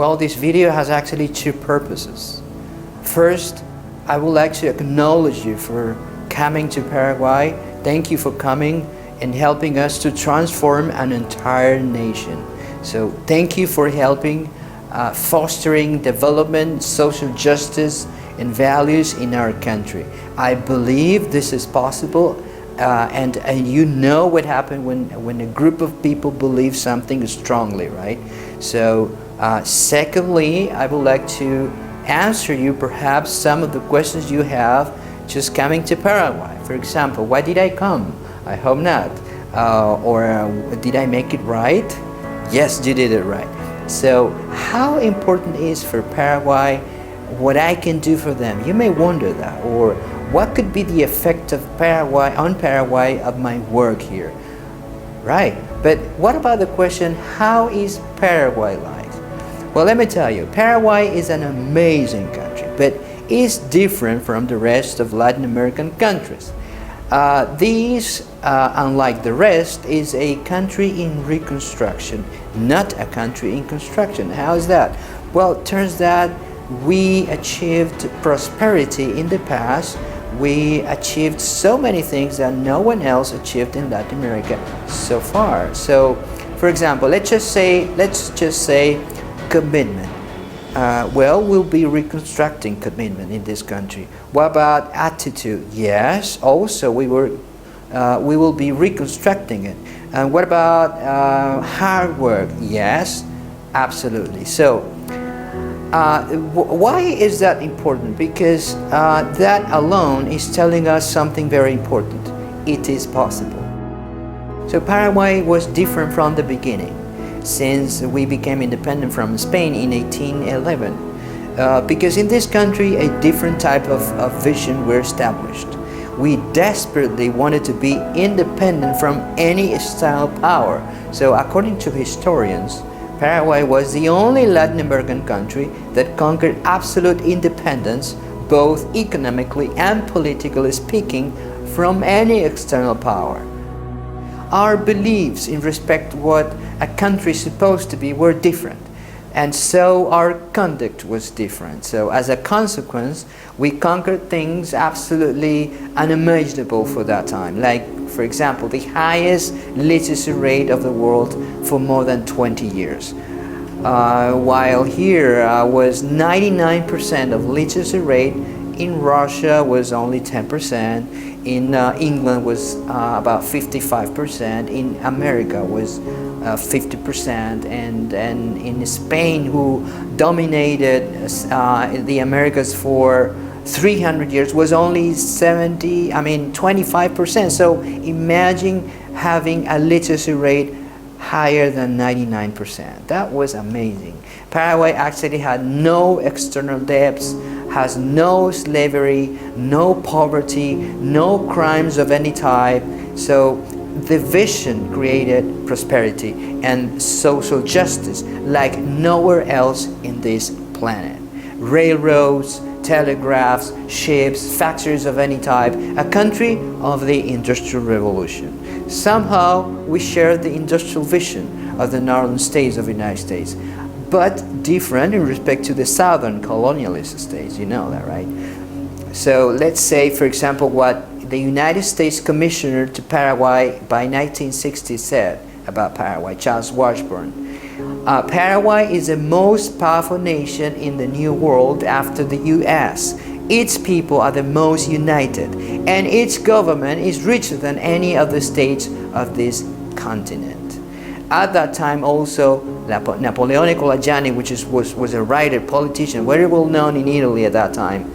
Well, this video has actually two purposes. First, I would like to acknowledge you for coming to Paraguay. Thank you for coming and helping us to transform an entire nation. So thank you for helping fostering development, social justice, and values in our country. I believe this is possible, and you know what happened when a group of people believe something strongly, right? So secondly, I would like to answer you perhaps some of the questions you have just coming to Paraguay. For example, why did I come? I hope not. Or did I make it right? Yes, you did it right. So how important is for Paraguay what I can do for them? You may wonder that. Or what could be the effect of Paraguay on Paraguay of my work here? Right. But what about the question, how is Paraguay like? Well, let me tell you, Paraguay is an amazing country, but is different from the rest of Latin American countries. Unlike the rest, is a country in reconstruction, not a country in construction. How is that? Well, it turns out we achieved prosperity in the past. We achieved so many things that no one else achieved in Latin America so far. So, for example, let's just say commitment. Well, we'll be reconstructing commitment in this country. What about attitude? Yes, also we will be reconstructing it. And what about hard work? Yes, absolutely. So why is that important? Because that alone is telling us something very important. It is possible. So Paraguay was different from the beginning, since we became independent from Spain in 1811. Because in this country, a different type of vision were established. We desperately wanted to be independent from any external power. So according to historians, Paraguay was the only Latin American country that conquered absolute independence, both economically and politically speaking, from any external power. Our beliefs in respect to what a country is supposed to be were different, and so our conduct was different. So as a consequence, we conquered things absolutely unimaginable for that time, like, for example, the highest literacy rate of the world for more than 20 years. While here was 99% of literacy rate, in Russia was only 10%, in England was about 55%, in America was 50%, and in Spain, who dominated the Americas for 300 years, was only 25%. So imagine having a literacy rate higher than 99%. That was amazing. Paraguay actually had no external debts, has no slavery, no poverty, no crimes of any type. So the vision created prosperity and social justice like nowhere else in this planet. Railroads, telegraphs, ships, factories of any type, a country of the Industrial Revolution. Somehow we share the industrial vision of the northern states of the United States, but different in respect to the southern colonialist states. You know that, right? So let's say, for example, what the United States Commissioner to Paraguay by 1960 said about Paraguay, Charles Washburn. Paraguay is the most powerful nation in the New World after the U.S. Its people are the most united, and its government is richer than any of the states of this continent. At that time also, Napoleone Colajani, which was a writer, politician, very well known in Italy at that time,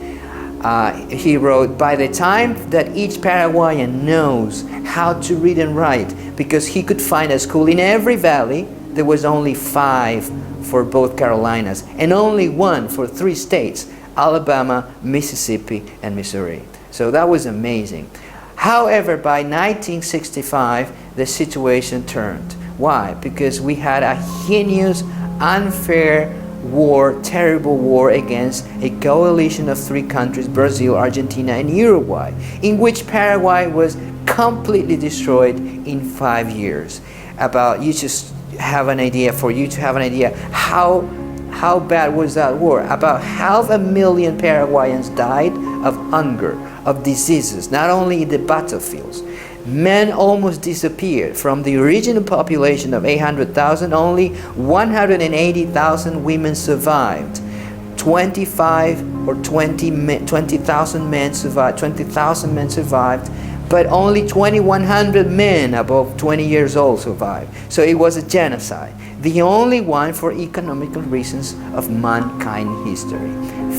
he wrote, by the time that each Paraguayan knows how to read and write, because he could find a school in every valley, there was only 5 for both Carolinas and only 1 for 3 states, Alabama, Mississippi, and Missouri. So that was amazing. However, by 1965, the situation turned. Why? Because we had a heinous, unfair war, terrible war against a coalition of 3 countries, Brazil, Argentina, and Uruguay, in which Paraguay was completely destroyed in 5 years. You just have an idea, for you to have an idea how how bad was that war? About 500,000 Paraguayans died of hunger, of diseases, not only in the battlefields. Men almost disappeared. From the original population of 800,000, only 180,000 women survived. 25 or 20,000 men survived. 20,000 men survived, but only 2,100 men above 20 years old survived. So it was a genocide, the only one for economical reasons of mankind history.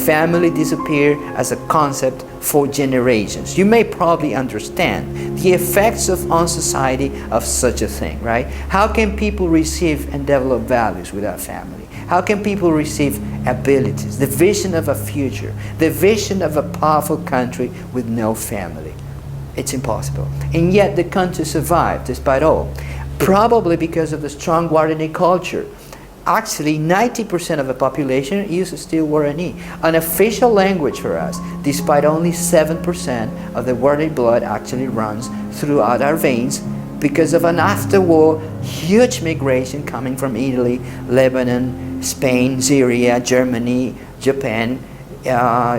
Family disappeared as a concept for generations. You may probably understand the effects on society of such a thing, right? How can people receive and develop values without family? How can people receive abilities, the vision of a future, the vision of a powerful country with no family? It's impossible. And yet the country survived despite all, probably because of the strong Guarani culture. Actually, 90% of the population uses still Guarani, an official language for us, despite only 7% of the Guarani blood actually runs throughout our veins because of an after-war huge migration coming from Italy, Lebanon, Spain, Syria, Germany, Japan,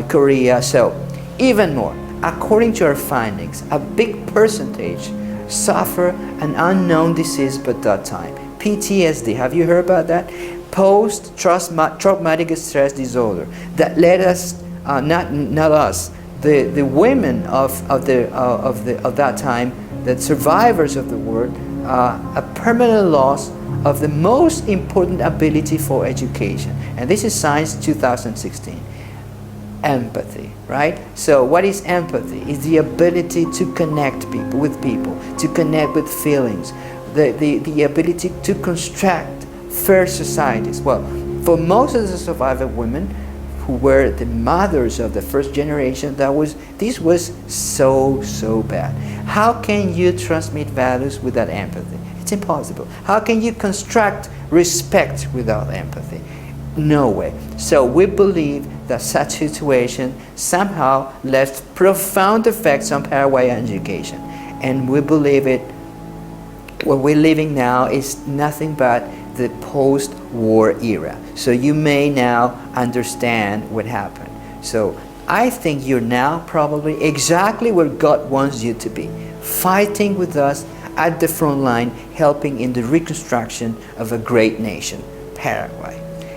Korea. So even more, according to our findings, a big percentage suffer an unknown disease by that time. PTSD, have you heard about that? Post-traumatic stress disorder that led us, not us, the women of that time, the survivors of the war, a permanent loss of the most important ability for education. And this is Science 2016. Empathy, right? So what is empathy? It's the ability to connect with people, to connect with feelings, the ability to construct fair societies. Well, for most of the survivor women who were the mothers of the first generation, this was so bad. How can you transmit values without empathy? It's impossible. How can you construct respect without empathy? No way. So we believe that such situation somehow left profound effects on Paraguayan education. And we believe what we're living now is nothing but the post-war era. So you may now understand what happened. So I think you're now probably exactly where God wants you to be, fighting with us at the front line, helping in the reconstruction of a great nation, Paraguay.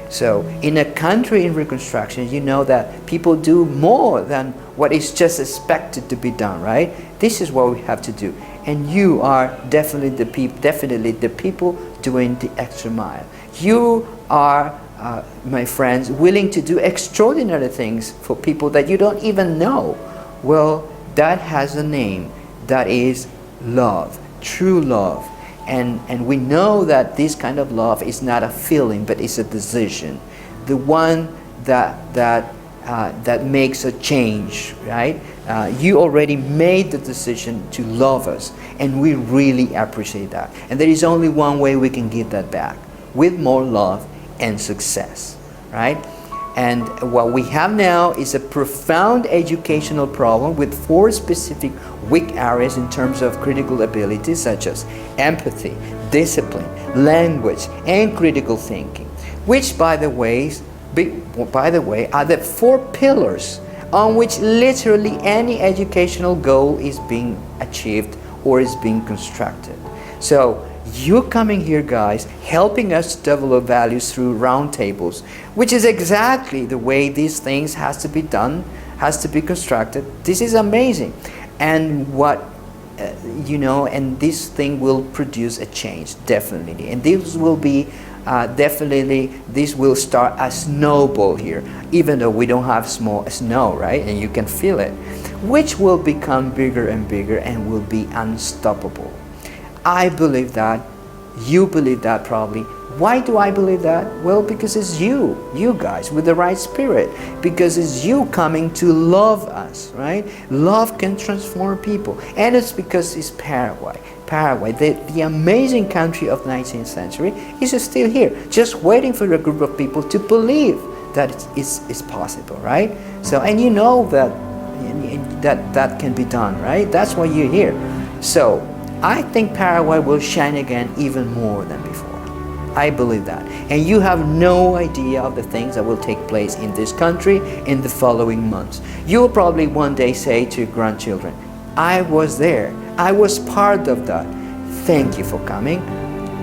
So in a country in reconstruction, you know that people do more than what is just expected to be done, right? This is what we have to do. And you are definitely the people doing the extra mile. You are, my friends, willing to do extraordinary things for people that you don't even know. Well, that has a name. That is love, true love. And we know that this kind of love is not a feeling, but it's a decision. The one that makes a change, right? You already made the decision to love us, and we really appreciate that. And there is only one way we can give that back, with more love and success, right? And what we have now is a profound educational problem with 4 specific weak areas in terms of critical abilities, such as empathy, discipline, language, and critical thinking, which, by the way, are the 4 pillars on which literally any educational goal is being achieved or is being constructed. So you're coming here, guys, helping us develop values through roundtables, which is exactly the way these things has to be done, has to be constructed. This is amazing. And and this thing will produce a change, definitely. And this will be this will start a snowball here, even though we don't have small snow, right? And you can feel it, which will become bigger and bigger and will be unstoppable. I believe that. You believe that probably. Why do I believe that? Well, because it's you guys with the right spirit. Because it's you coming to love us, right? Love can transform people. And it's because it's Paraguay. Paraguay, the amazing country of the 19th century, is still here, just waiting for a group of people to believe that it's possible, right? So, and you know that can be done, right? That's why you're here. So, I think Paraguay will shine again even more than before. I believe that. And you have no idea of the things that will take place in this country in the following months. You will probably one day say to your grandchildren, I was there. I was part of that. Thank you for coming.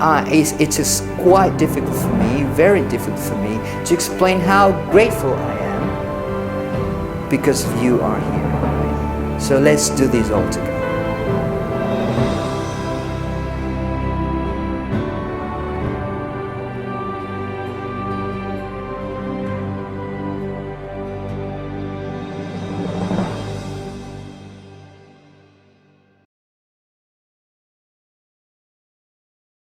It's just quite difficult for me, very difficult for me, to explain how grateful I am because you are here. So let's do this all together.